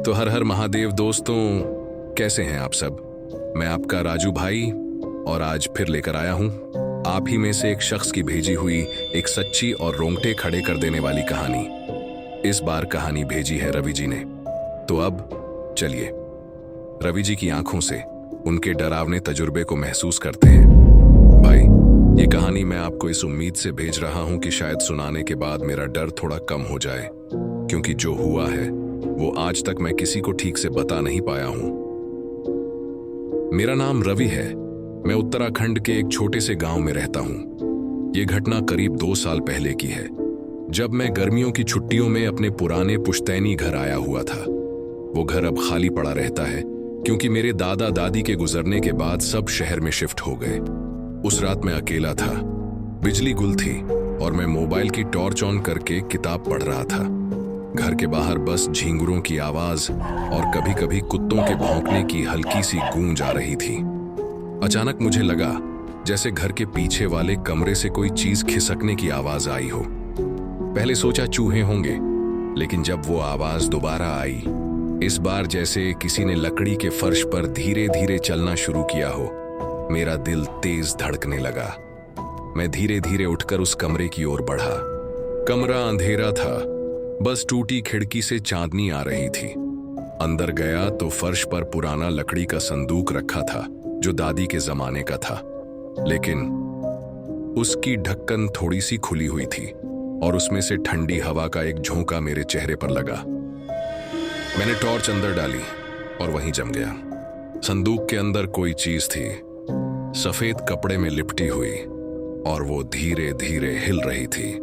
तो हर हर महादेव दोस्तों, कैसे हैं आप सब। मैं आपका राजू भाई और आज फिर लेकर आया हूं आप ही में से एक शख्स की भेजी हुई एक सच्ची और रोंगटे खड़े कर देने वाली कहानी। इस बार कहानी भेजी है रवि जी ने। तो अब चलिए रवि जी की आंखों से उनके डरावने तजुर्बे को महसूस करते हैं। भाई, ये कहानी मैं आपको इस उम्मीद से भेज रहा हूं कि शायद सुनाने के बाद मेरा डर थोड़ा कम हो जाए, क्योंकि जो हुआ है वो आज तक मैं किसी को ठीक से बता नहीं पाया हूं। मेरा नाम रवि है। मैं उत्तराखंड के एक छोटे से गांव में रहता हूं। ये घटना करीब 2 साल पहले की है, जब मैं गर्मियों की छुट्टियों में अपने पुराने पुश्तैनी घर आया हुआ था। वो घर अब खाली पड़ा रहता है, क्योंकि मेरे दादा दादी के गुजरने के बाद सब शहर में शिफ्ट हो गए। उस रात मैं अकेला था। बिजली गुल थी और मैं मोबाइल की टॉर्च ऑन करके किताब पढ़ रहा था। घर के बाहर बस झींगुरों की आवाज और कभी-कभी कुत्तों के भौंकने की हल्की सी गूंज आ रही थी। अचानक मुझे लगा जैसे घर के पीछे वाले कमरे से कोई चीज खिसकने की आवाज आई हो। पहले सोचा चूहे होंगे, लेकिन जब वो आवाज दोबारा आई, इस बार जैसे किसी ने लकड़ी के फर्श पर धीरे धीरे चलना शुरू किया हो, मेरा दिल तेज धड़कने लगा। मैं धीरे धीरे उठकर उस कमरे की ओर बढ़ा। कमरा अंधेरा था, बस टूटी खिड़की से चांदनी आ रही थी। अंदर गया तो फर्श पर पुराना लकड़ी का संदूक रखा था, जो दादी के जमाने का था, लेकिन उसकी ढक्कन थोड़ी सी खुली हुई थी और उसमें से ठंडी हवा का एक झोंका मेरे चेहरे पर लगा। मैंने टॉर्च अंदर डाली और वहीं जम गया। संदूक के अंदर कोई चीज थी, सफेद कपड़े में लिपटी हुई, और वो धीरे धीरे हिल रही थी।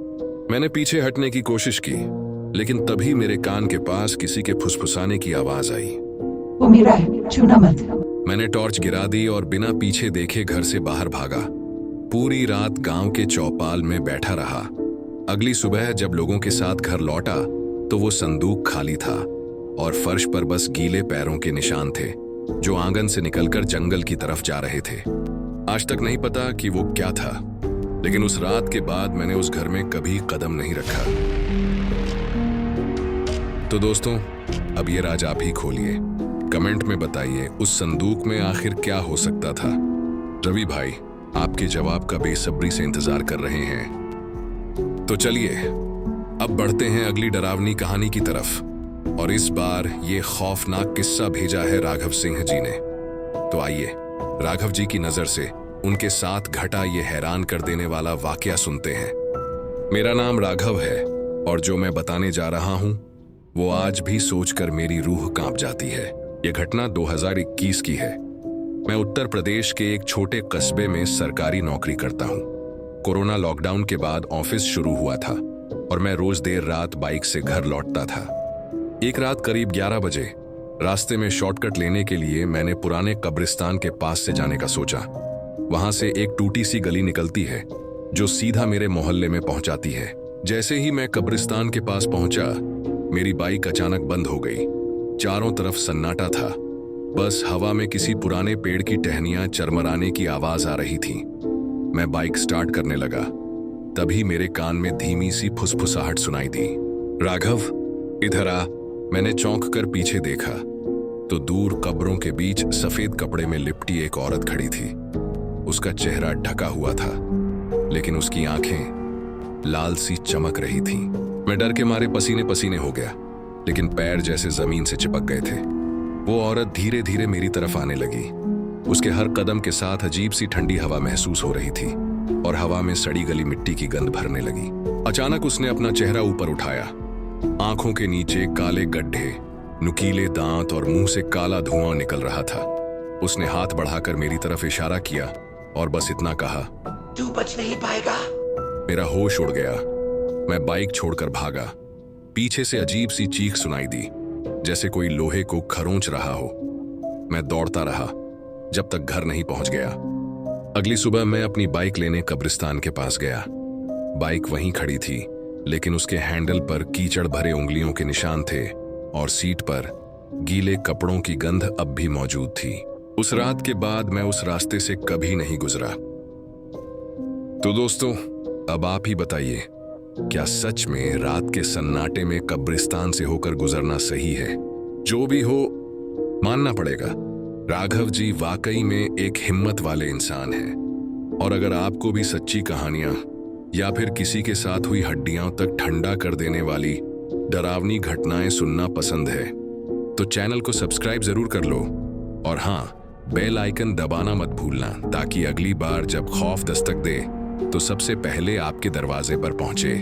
मैंने पीछे हटने की कोशिश की, लेकिन तभी मेरे कान के पास किसी के फुसफुसाने की आवाज आई। वो मेरा है, छूना मत। मैंने टॉर्च गिरा दी और बिना पीछे देखे घर से बाहर भागा। पूरी रात गांव के चौपाल में बैठा रहा। अगली सुबह जब लोगों के साथ घर लौटा तो वो संदूक खाली था और फर्श पर बस गीले पैरों के निशान थे, जो आंगन से निकलकर जंगल की तरफ जा रहे थे। आज तक नहीं पता कि वो क्या था, लेकिन उस रात के बाद मैंने उस घर में कभी कदम नहीं रखा। तो दोस्तों, अब ये राज आप ही खोलिए। कमेंट में बताइए उस संदूक में आखिर क्या हो सकता था। रवि भाई आपके जवाब का बेसब्री से इंतजार कर रहे हैं। तो चलिए अब बढ़ते हैं अगली डरावनी कहानी की तरफ, और इस बार ये खौफनाक किस्सा भेजा है राघव सिंह जी ने। तो आइए राघव जी की नजर से उनके साथ घटा ये हैरान कर देने वाला वाकया सुनते हैं। मेरा नाम राघव है और जो मैं बताने जा रहा हूं वो आज भी सोचकर मेरी रूह कांप जाती है। यह घटना 2021 की है। मैं उत्तर प्रदेश के एक छोटे कस्बे में सरकारी नौकरी करता हूं। कोरोना लॉकडाउन के बाद ऑफिस शुरू हुआ था और मैं रोज देर रात बाइक से घर लौटता था। एक रात करीब 11 बजे रास्ते में शॉर्टकट लेने के लिए मैंने पुराने कब्रिस्तान के पास से जाने का सोचा। वहां से एक टूटी सी गली निकलती है जो सीधा मेरे मोहल्ले में पहुंचाती है। जैसे ही मैं कब्रिस्तान के पास पहुंचा, मेरी बाइक अचानक बंद हो गई। चारों तरफ सन्नाटा था, बस हवा में किसी पुराने पेड़ की टहनियां चरमराने की आवाज आ रही थी। मैं बाइक स्टार्ट करने लगा, तभी मेरे कान में धीमी सी फुसफुसाहट सुनाई दी। राघव, इधर आ। मैंने चौंक कर पीछे देखा तो दूर कब्रों के बीच सफेद कपड़े में लिपटी एक औरत खड़ी थी। उसका चेहरा ढका हुआ था, लेकिन उसकी आंखें लाल सी चमक रही थीं। मैं डर के मारे पसीने पसीने हो गया, लेकिन पैर जैसे जमीन से चिपक गए थे। वो औरत धीरे धीरे मेरी तरफ आने लगी। उसके हर कदम के साथ अजीब सी ठंडी हवा महसूस हो रही थी और हवा में सड़ी गली मिट्टी की गंध भरने लगी। अचानक उसने अपना चेहरा ऊपर उठाया। आंखों के नीचे काले गड्ढे, नुकीले दांत और मुंह से काला धुआं निकल रहा था। उसने हाथ बढ़ाकर मेरी तरफ इशारा किया और बस इतना कहा, तू बच नहीं पाएगा। मेरा होश उड़ गया। मैं बाइक छोड़कर भागा। पीछे से अजीब सी चीख सुनाई दी, जैसे कोई लोहे को खरोंच रहा हो। मैं दौड़ता रहा जब तक घर नहीं पहुंच गया। अगली सुबह मैं अपनी बाइक लेने कब्रिस्तान के पास गया। बाइक वहीं खड़ी थी, लेकिन उसके हैंडल पर कीचड़ भरे उंगलियों के निशान थे और सीट पर गीले कपड़ों की गंध अब भी मौजूद थी। उस रात के बाद मैं उस रास्ते से कभी नहीं गुजरा। तो दोस्तों, अब आप ही बताइए, क्या सच में रात के सन्नाटे में कब्रिस्तान से होकर गुजरना सही है, जो भी हो, मानना पड़ेगा, राघव जी वाकई में एक हिम्मत वाले इंसान हैं। और अगर आपको भी सच्ची कहानियां या फिर किसी के साथ हुई हड्डियां तक ठंडा कर देने वाली डरावनी घटनाएं सुनना पसंद है तो चैनल को सब्सक्राइब जरूर कर लो। और हाँ, बेल आइकन दबाना मत भूलना, ताकि अगली बार जब खौफ दस्तक दे तो सबसे पहले आपके दरवाजे पर पहुंचे।